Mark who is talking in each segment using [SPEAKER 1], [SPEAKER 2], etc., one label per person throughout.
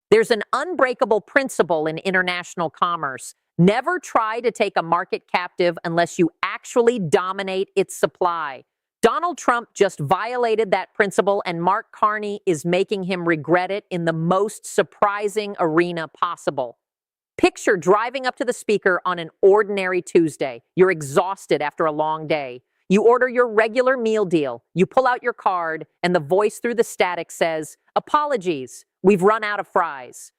[SPEAKER 1] There's an unbreakable principle in international commerce. Never try to take a market captive unless you actually dominate its supply. Donald Trump just violated that principle, and Mark Carney is making him regret it in the most surprising arena possible. Picture driving up to the speaker on an ordinary Tuesday. You're exhausted after a long day. You order your regular meal deal. You pull out your card, and the voice through the static says, "Apologies, we've run out of fries."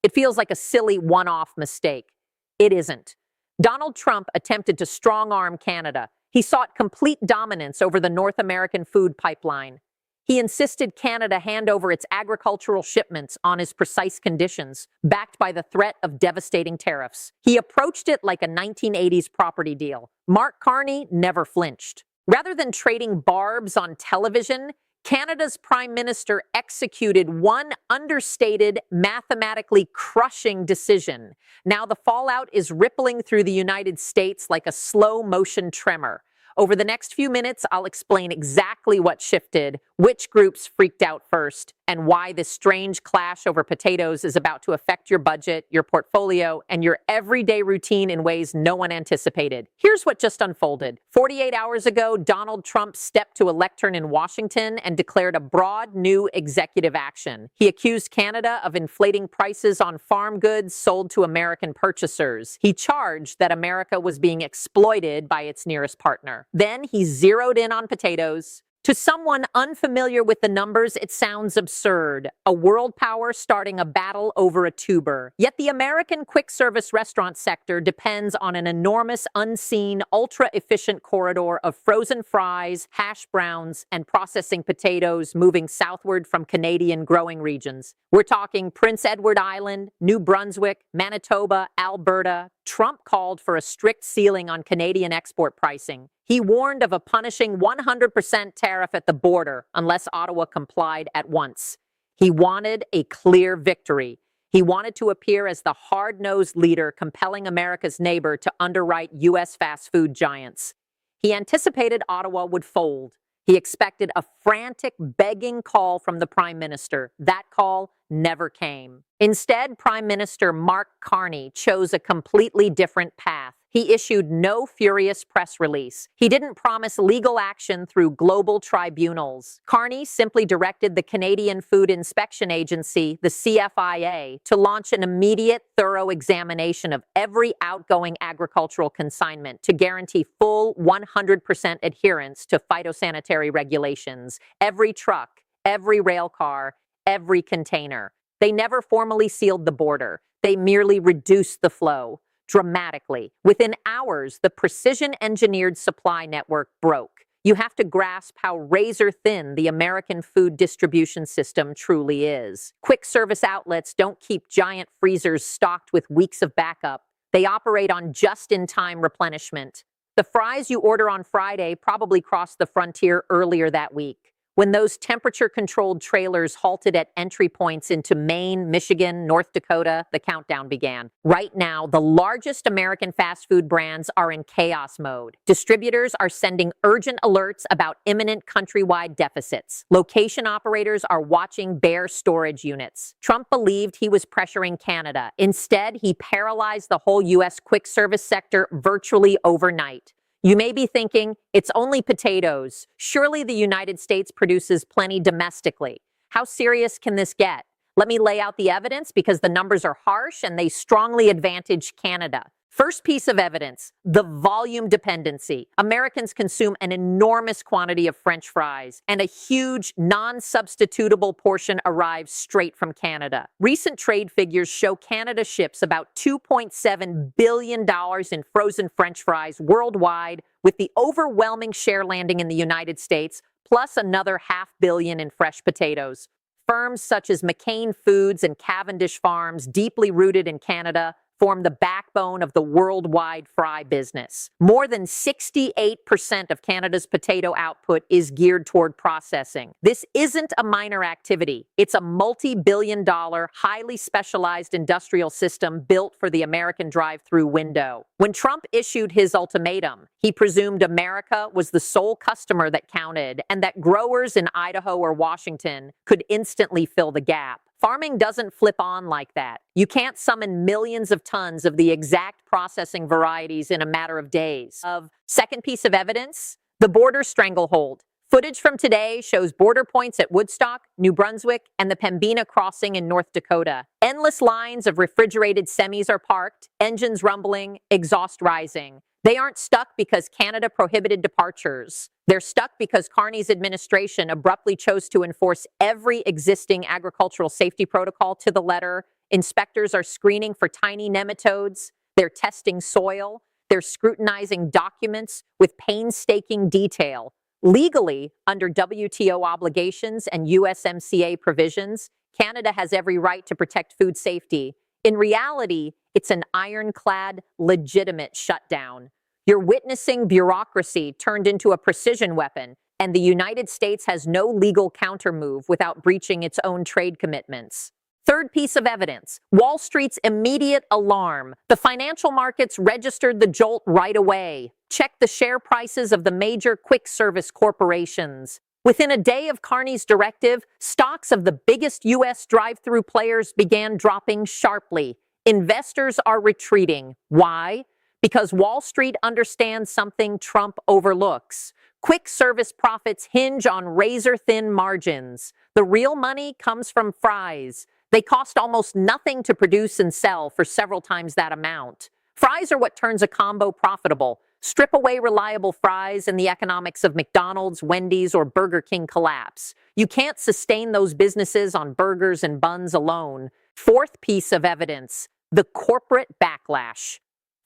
[SPEAKER 1] It feels like a silly one-off mistake. It isn't. Donald Trump attempted to strong-arm Canada. He sought complete dominance over the North American food pipeline. He insisted Canada hand over its agricultural shipments on his precise conditions, backed by the threat of devastating tariffs. He approached it like a 1980s property deal. Mark Carney never flinched. Rather than trading barbs on television, Canada's Prime Minister executed one understated, mathematically crushing decision. Now the fallout is rippling through the United States like a slow-motion tremor. Over the next few minutes, I'll explain exactly what shifted, which groups freaked out first, and why this strange clash over potatoes is about to affect your budget, your portfolio, and your everyday routine in ways no one anticipated. Here's what just unfolded. 48 hours ago, Donald Trump stepped to a lectern in Washington and declared a broad new executive action. He accused Canada of inflating prices on farm goods sold to American purchasers. He charged that America was being exploited by its nearest partner. Then he zeroed in on potatoes. To someone unfamiliar with the numbers, it sounds absurd. A world power starting a battle over a tuber. Yet the American quick service restaurant sector depends on an enormous, unseen, ultra-efficient corridor of frozen fries, hash browns, and processing potatoes moving southward from Canadian growing regions. We're talking Prince Edward Island, New Brunswick, Manitoba, Alberta. Trump called for a strict ceiling on Canadian export pricing. He warned of a punishing 100% tariff at the border unless Ottawa complied at once. He wanted a clear victory. He wanted to appear as the hard-nosed leader compelling America's neighbor to underwrite U.S. fast food giants. He anticipated Ottawa would fold. He expected a frantic, begging call from the Prime Minister. That call never came. Instead, Prime Minister Mark Carney chose a completely different path. He issued no furious press release. He didn't promise legal action through global tribunals. Carney simply directed the Canadian Food Inspection Agency, the CFIA, to launch an immediate, thorough examination of every outgoing agricultural consignment to guarantee full 100% adherence to phytosanitary regulations. Every truck, every rail car, every container. They never formally sealed the border. They merely reduced the flow. Dramatically. Within hours, the precision-engineered supply network broke. You have to grasp how razor-thin the American food distribution system truly is. Quick service outlets don't keep giant freezers stocked with weeks of backup. They operate on just-in-time replenishment. The fries you order on Friday probably crossed the frontier earlier that week. When those temperature-controlled trailers halted at entry points into Maine, Michigan, North Dakota, the countdown began. Right now, the largest American fast food brands are in chaos mode. Distributors are sending urgent alerts about imminent countrywide deficits. Location operators are watching bare storage units. Trump believed he was pressuring Canada. Instead, he paralyzed the whole U.S. quick service sector virtually overnight. You may be thinking, it's only potatoes. Surely the United States produces plenty domestically. How serious can this get? Let me lay out the evidence because the numbers are harsh and they strongly advantage Canada. First piece of evidence, the volume dependency. Americans consume an enormous quantity of French fries, and a huge, non-substitutable portion arrives straight from Canada. Recent trade figures show Canada ships about $2.7 billion in frozen French fries worldwide, with the overwhelming share landing in the United States, plus another $500 million in fresh potatoes. Firms such as McCain Foods and Cavendish Farms, deeply rooted in Canada, form the backbone of the worldwide fry business. More than 68% of Canada's potato output is geared toward processing. This isn't a minor activity. It's a multi-billion-dollar, highly specialized industrial system built for the American drive-through window. When Trump issued his ultimatum, he presumed America was the sole customer that counted and that growers in Idaho or Washington could instantly fill the gap. Farming doesn't flip on like that. You can't summon millions of tons of the exact processing varieties in a matter of days. Second piece of evidence, the border stranglehold. Footage from today shows border points at Woodstock, New Brunswick, and the Pembina crossing in North Dakota. Endless lines of refrigerated semis are parked, engines rumbling, exhaust rising. They aren't stuck because Canada prohibited departures. They're stuck because Carney's administration abruptly chose to enforce every existing agricultural safety protocol to the letter. Inspectors are screening for tiny nematodes. They're testing soil. They're scrutinizing documents with painstaking detail. Legally, under WTO obligations and USMCA provisions, Canada has every right to protect food safety. In reality, it's an ironclad, legitimate shutdown. You're witnessing bureaucracy turned into a precision weapon, and the United States has no legal countermove without breaching its own trade commitments. Third piece of evidence, Wall Street's immediate alarm. The financial markets registered the jolt right away. Check the share prices of the major quick service corporations. Within a day of Carney's directive, stocks of the biggest U.S. drive-through players began dropping sharply. Investors are retreating. Why? Because Wall Street understands something Trump overlooks. Quick service profits hinge on razor-thin margins. The real money comes from fries. They cost almost nothing to produce and sell for several times that amount. Fries are what turns a combo profitable. Strip away reliable fries and the economics of McDonald's, Wendy's, or Burger King collapse. You can't sustain those businesses on burgers and buns alone. Fourth piece of evidence, the corporate backlash.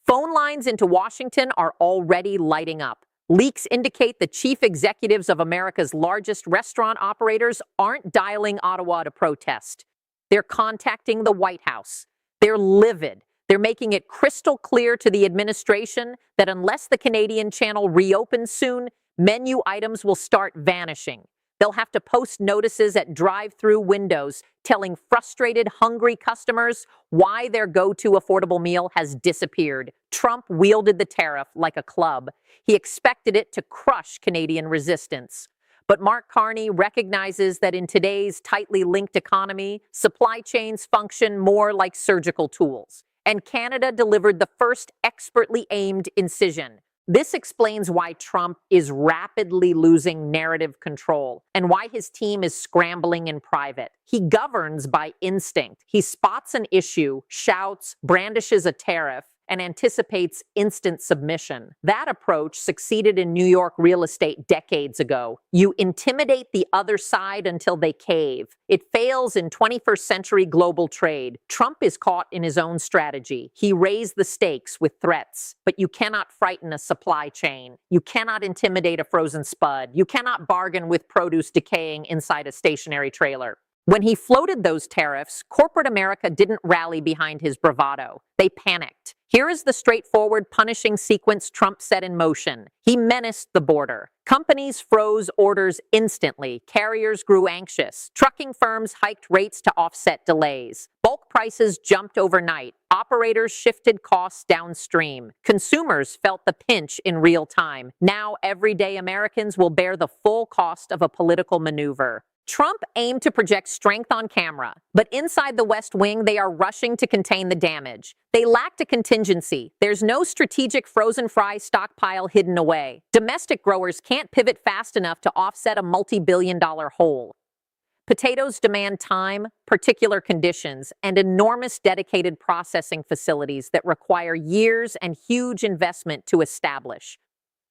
[SPEAKER 1] Phone lines into Washington are already lighting up. Leaks indicate the chief executives of America's largest restaurant operators aren't dialing Ottawa to protest. They're contacting the White House. They're livid. They're making it crystal clear to the administration that unless the Canadian channel reopens soon, menu items will start vanishing. They'll have to post notices at drive-through windows telling frustrated, hungry customers why their go-to affordable meal has disappeared. Trump wielded the tariff like a club. He expected it to crush Canadian resistance. But Mark Carney recognizes that in today's tightly linked economy, supply chains function more like surgical tools. And Canada delivered the first expertly aimed incision. This explains why Trump is rapidly losing narrative control and why his team is scrambling in private. He governs by instinct. He spots an issue, shouts, brandishes a tariff, and anticipates instant submission. That approach succeeded in New York real estate decades ago. You intimidate the other side until they cave. It fails in 21st century global trade. Trump is caught in his own strategy. He raised the stakes with threats, but you cannot frighten a supply chain. You cannot intimidate a frozen spud. You cannot bargain with produce decaying inside a stationary trailer. When he floated those tariffs, corporate America didn't rally behind his bravado. They panicked. Here is the straightforward punishing sequence Trump set in motion. He menaced the border. Companies froze orders instantly. Carriers grew anxious. Trucking firms hiked rates to offset delays. Bulk prices jumped overnight. Operators shifted costs downstream. Consumers felt the pinch in real time. Now everyday Americans will bear the full cost of a political maneuver. Trump aimed to project strength on camera, but inside the West Wing, they are rushing to contain the damage. They lacked a contingency. There's no strategic frozen fry stockpile hidden away. Domestic growers can't pivot fast enough to offset a multi-billion-dollar hole. Potatoes demand time, particular conditions, and enormous dedicated processing facilities that require years and huge investment to establish.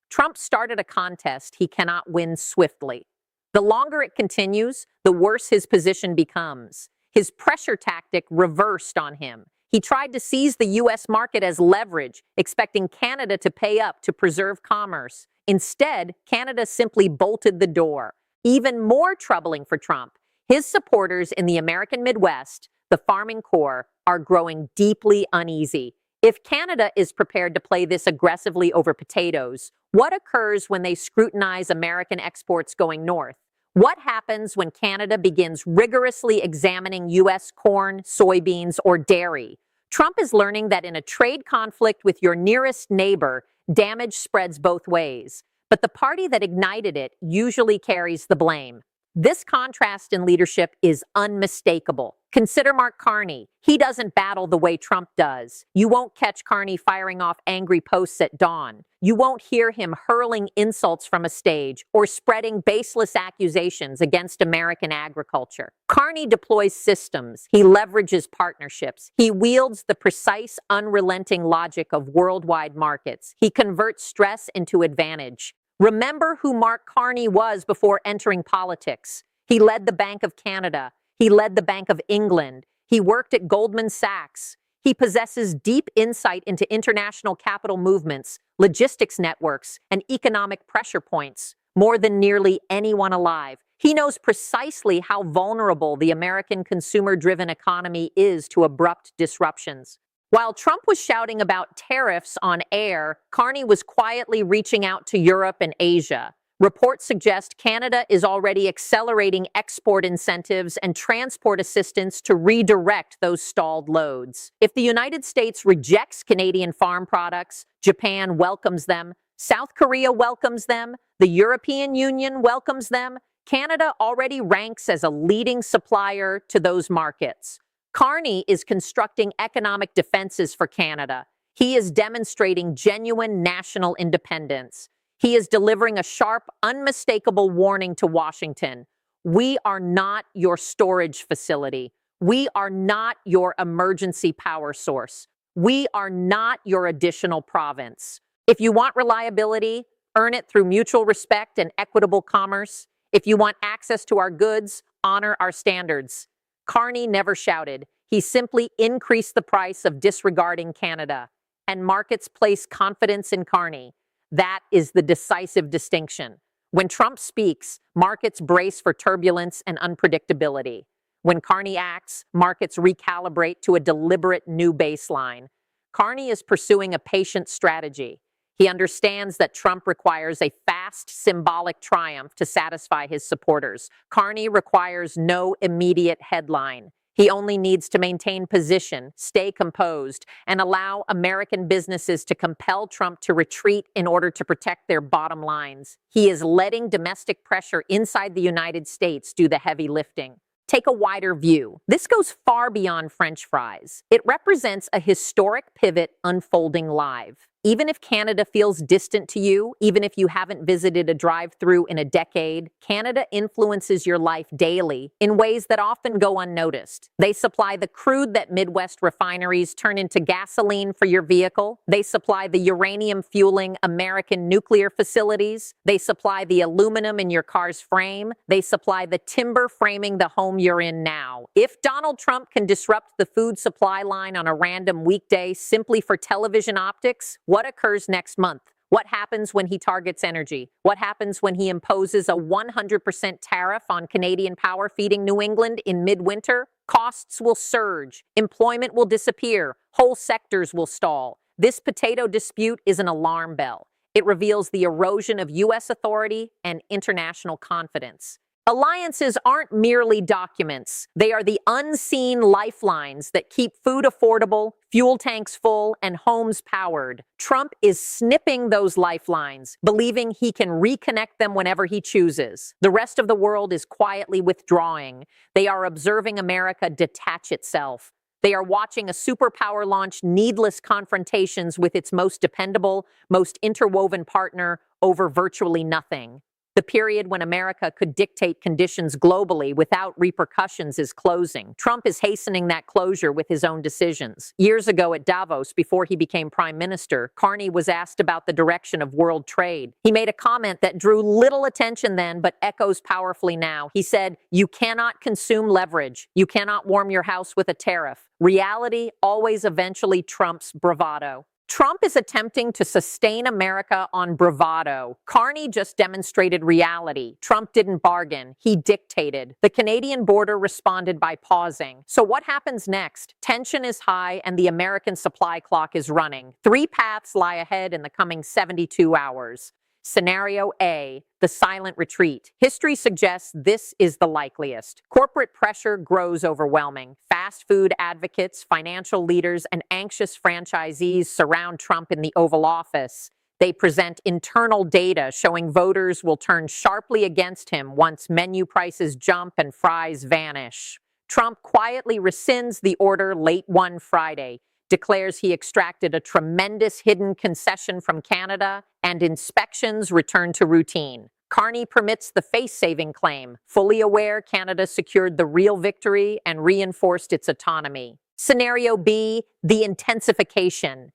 [SPEAKER 1] Trump started a contest he cannot win swiftly. The longer it continues, the worse his position becomes. His pressure tactic reversed on him. He tried to seize the U.S. market as leverage, expecting Canada to pay up to preserve commerce. Instead, Canada simply bolted the door. Even more troubling for Trump, his supporters in the American Midwest, the farming core, are growing deeply uneasy. If Canada is prepared to play this aggressively over potatoes, what occurs when they scrutinize American exports going north? What happens when Canada begins rigorously examining U.S. corn, soybeans, or dairy? Trump is learning that in a trade conflict with your nearest neighbor, damage spreads both ways. But the party that ignited it usually carries the blame. This contrast in leadership is unmistakable. Consider Mark Carney. He doesn't battle the way Trump does. You won't catch Carney firing off angry posts at dawn. You won't hear him hurling insults from a stage or spreading baseless accusations against American agriculture. Carney deploys systems. He leverages partnerships. He wields the precise, unrelenting logic of worldwide markets. He converts stress into advantage. Remember who Mark Carney was before entering politics. He led the Bank of Canada. He led the Bank of England. He worked at Goldman Sachs. He possesses deep insight into international capital movements, logistics networks, and economic pressure points, more than nearly anyone alive. He knows precisely how vulnerable the American consumer-driven economy is to abrupt disruptions. While Trump was shouting about tariffs on air, Carney was quietly reaching out to Europe and Asia. Reports suggest Canada is already accelerating export incentives and transport assistance to redirect those stalled loads. If the United States rejects Canadian farm products, Japan welcomes them, South Korea welcomes them, the European Union welcomes them. Canada already ranks as a leading supplier to those markets. Carney is constructing economic defenses for Canada. He is demonstrating genuine national independence. He is delivering a sharp, unmistakable warning to Washington. We are not your storage facility. We are not your emergency power source. We are not your additional province. If you want reliability, earn it through mutual respect and equitable commerce. If you want access to our goods, honor our standards. Carney never shouted. He simply increased the price of disregarding Canada. And markets place confidence in Carney. That is the decisive distinction. When Trump speaks, markets brace for turbulence and unpredictability. When Carney acts, markets recalibrate to a deliberate new baseline. Carney is pursuing a patient strategy. He understands that Trump requires a fast, symbolic triumph to satisfy his supporters. Carney requires no immediate headline. He only needs to maintain position, stay composed, and allow American businesses to compel Trump to retreat in order to protect their bottom lines. He is letting domestic pressure inside the United States do the heavy lifting. Take a wider view. This goes far beyond French fries. It represents a historic pivot unfolding live. Even if Canada feels distant to you, even if you haven't visited a drive-thru in a decade, Canada influences your life daily in ways that often go unnoticed. They supply the crude that Midwest refineries turn into gasoline for your vehicle. They supply the uranium fueling American nuclear facilities. They supply the aluminum in your car's frame. They supply the timber framing the home you're in now. If Donald Trump can disrupt the food supply line on a random weekday simply for television optics, what occurs next month? What happens when he targets energy? What happens when he imposes a 100% tariff on Canadian power feeding New England in midwinter? Costs will surge. Employment will disappear. Whole sectors will stall. This potato dispute is an alarm bell. It reveals the erosion of U.S. authority and international confidence. Alliances aren't merely documents. They are the unseen lifelines that keep food affordable, fuel tanks full, and homes powered. Trump is snipping those lifelines, believing he can reconnect them whenever he chooses. The rest of the world is quietly withdrawing. They are observing America detach itself. They are watching a superpower launch needless confrontations with its most dependable, most interwoven partner over virtually nothing. The period when America could dictate conditions globally without repercussions is closing. Trump is hastening that closure with his own decisions. Years ago at Davos, before he became prime minister, Carney was asked about the direction of world trade. He made a comment that drew little attention then, but echoes powerfully now. He said, "You cannot consume leverage. You cannot warm your house with a tariff. Reality always eventually trumps bravado." Trump is attempting to sustain America on bravado. Carney just demonstrated reality. Trump didn't bargain. He dictated. The Canadian border responded by pausing. So what happens next? Tension is high and the American supply clock is running. Three paths lie ahead in the coming 72 hours. Scenario A, the silent retreat. History suggests this is the likeliest. Corporate pressure grows overwhelming. Fast food advocates, financial leaders, and anxious franchisees surround Trump in the Oval Office. They present internal data showing voters will turn sharply against him once menu prices jump and fries vanish. Trump quietly rescinds the order late one Friday, declares he extracted a tremendous hidden concession from Canada, and inspections return to routine. Carney permits the face-saving claim, fully aware Canada secured the real victory and reinforced its autonomy. Scenario B, the intensification.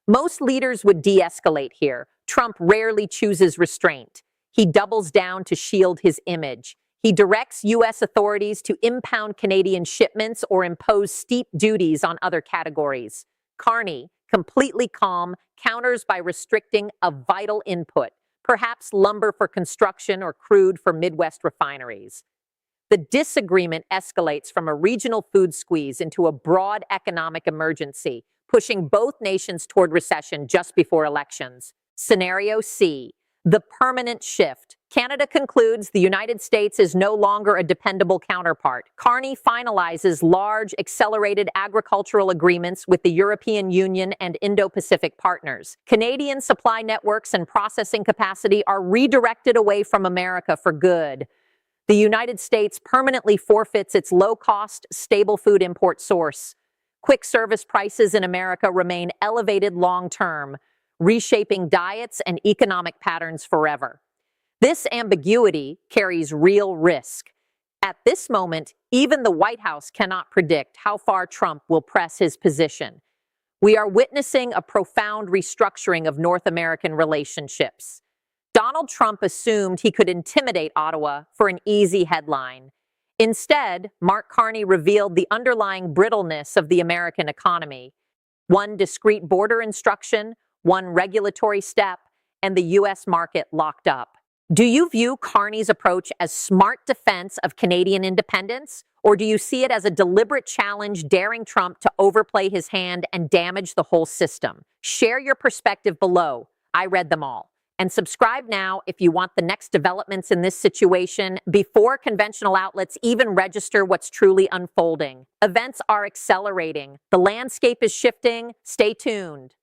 [SPEAKER 1] Most leaders would de-escalate here. Trump rarely chooses restraint. He doubles down to shield his image. He directs U.S. authorities to impound Canadian shipments or impose steep duties on other categories. Carney, completely calm, counters by restricting a vital input, perhaps lumber for construction or crude for Midwest refineries. The disagreement escalates from a regional food squeeze into a broad economic emergency, pushing both nations toward recession just before elections. Scenario C, the permanent shift. Canada concludes the United States is no longer a dependable counterpart. Carney finalizes large, accelerated agricultural agreements with the European Union and Indo-Pacific partners. Canadian supply networks and processing capacity are redirected away from America for good. The United States permanently forfeits its low-cost, stable food import source. Quick service prices in America remain elevated long-term, reshaping diets and economic patterns forever. This ambiguity carries real risk. At this moment, even the White House cannot predict how far Trump will press his position. We are witnessing a profound restructuring of North American relationships. Donald Trump assumed he could intimidate Ottawa for an easy headline. Instead, Mark Carney revealed the underlying brittleness of the American economy. One discrete border instruction, one regulatory step, and the U.S. market locked up. Do you view Carney's approach as smart defense of Canadian independence, or do you see it as a deliberate challenge daring Trump to overplay his hand and damage the whole system? Share your perspective below. I read them all. And subscribe now if you want the next developments in this situation before conventional outlets even register what's truly unfolding. Events are accelerating. The landscape is shifting. Stay tuned.